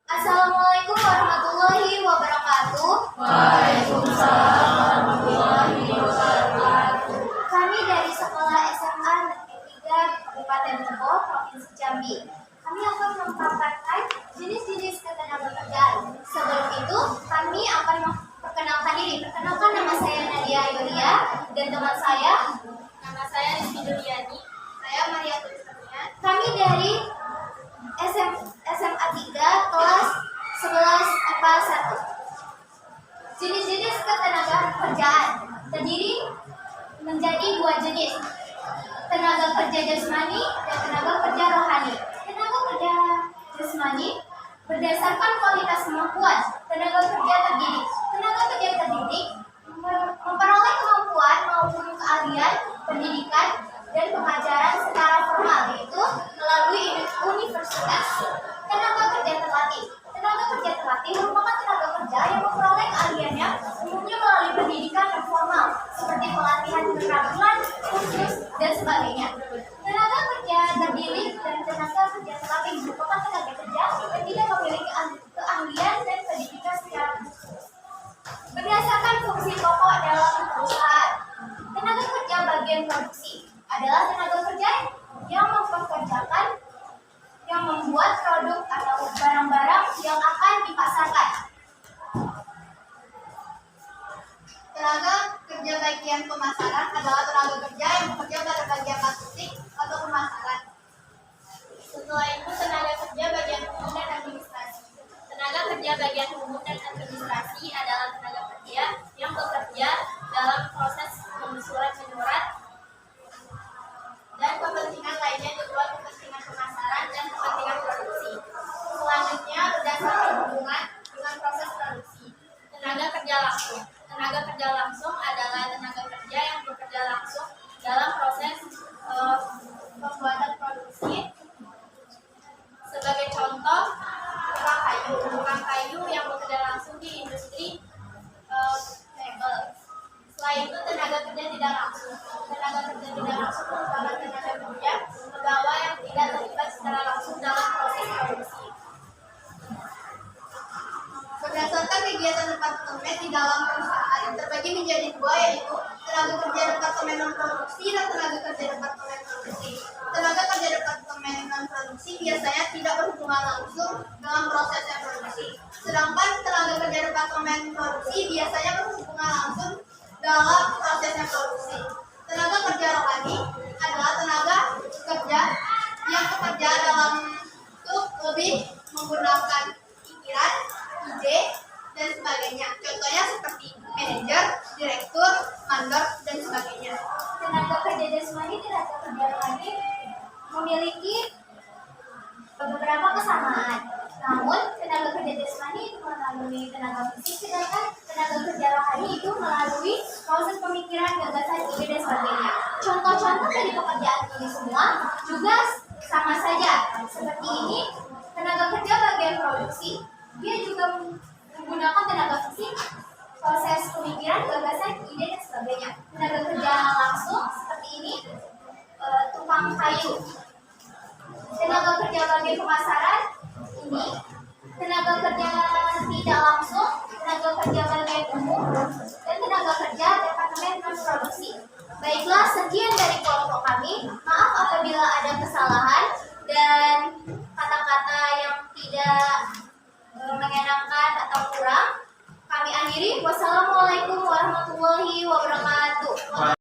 Assalamualaikum warahmatullahi wabarakatuh. Waalaikumsalam warahmatullahi wabarakatuh. Kami dari Sekolah SMA Negeri 3 Kabupaten Tebo, Provinsi Jambi. Kami akan memaparkan jenis-jenis ketenagakerjaan. Sebelum itu, kami akan memperkenalkan diri. Perkenalkan, nama saya Nadia Yulia dan teman saya, Nama saya Rizky Duliani. saya Maria Tulisania. Kami dari SMA 3 kelas 11 IPA 1. Jenis-jenis ketenagakerjaan terdiri menjadi dua jenis, tenaga kerja jasmani dan tenaga kerja rohani. Tenaga kerja jasmani berdasarkan kualitas kemampuan tenaga kerja terdidik. Tenaga kerja terdidik memperoleh kemampuan maupun keahlian pendidikan dan pengajaran secara formal, yaitu melalui universitas. Tenaga kerja terlatih. Tenaga kerja terlatih merupakan tenaga kerja yang memperoleh keahliannya umumnya melalui pendidikan non formal seperti pelatihan keterampilan, kursus, dan sebagainya. Tenaga kerja terdidik dan tenaga kerja terlatih merupakan tenaga kerja yang tidak memiliki keahlian dan pendidikan secara khusus. Berdasarkan fungsi pokok dalam perusahaan, tenaga kerja bagian produksi adalah tenaga kerja yang mempekerjakan, yang membuat produk atau barang-barang yang akan dipasarkan. Tenaga kerja bagian pemasaran adalah tenaga kerja yang bekerja pada bagian marketing atau pemasaran. Setelah itu tenaga kerja bagian umum dan administrasi. Tenaga kerja bagian umum dan administrasi adalah tenaga kerja yang bekerja dalam proses pengumpulan menyurat dan kepentingan lainnya di luar kepentingan pemasaran dan kepentingan produksi. Selanjutnya berdasarkan hubungan dengan proses produksi. Tenaga kerja langsung. Tenaga kerja langsung adalah tenaga kerja yang bekerja langsung dalam proses pembuatan produksi. Sebagai contoh, tukang kayu yang bekerja langsung di industri mebel. Selain itu tenaga kerja tidak langsung. Tenaga kerja tidak langsung merupakan tenaga kerja pegawai yang tidak terlibat secara langsung dalam proses produksi. Berdasarkan kegiatan departemen di dalam perusahaan yang terbagi menjadi dua, yaitu tenaga kerja departemen non produksi dan tenaga kerja departemen produksi. Tenaga kerja departemen non produksi biasanya tidak berhubungan langsung dalam prosesnya produksi, sedangkan tenaga kerja departemen produksi biasanya berhubungan langsung dalam prosesnya produksi. Tenaga kerja rohani adalah tenaga kerja yang bekerja dalam bentuk lebih menggunakan pikiran, ide, dan sebagainya. Contohnya seperti manajer, direktur, mandor, dan sebagainya. Tenaga kerja jasmani dan tenaga kerja rohani memiliki beberapa kesamaan. Namun, tenaga kerja jasmani itu melalui tenaga fisik, sedangkan tenaga kerja rohani itu melalui proses pemikiran, gagasan, ide, dan sebagainya. Contoh-contoh dari pekerjaan ini semua juga sama saja. Seperti ini, tenaga kerja bagian produksi, dia juga menggunakan tenaga fisik, proses pemikiran, gagasan, ide, dan sebagainya. Tenaga kerja langsung seperti ini, tukang kayu. Tenaga kerja bagian pemasaran ini, tenaga kerja tidak langsung, tenaga kerja bagian umum, dan tenaga kerja departemen non produksi. Baiklah, sekian dari kelompok kami. Maaf apabila ada kesalahan dan kata-kata yang tidak mengenakan atau kurang. Kami akhiri. Wassalamualaikum warahmatullahi wabarakatuh.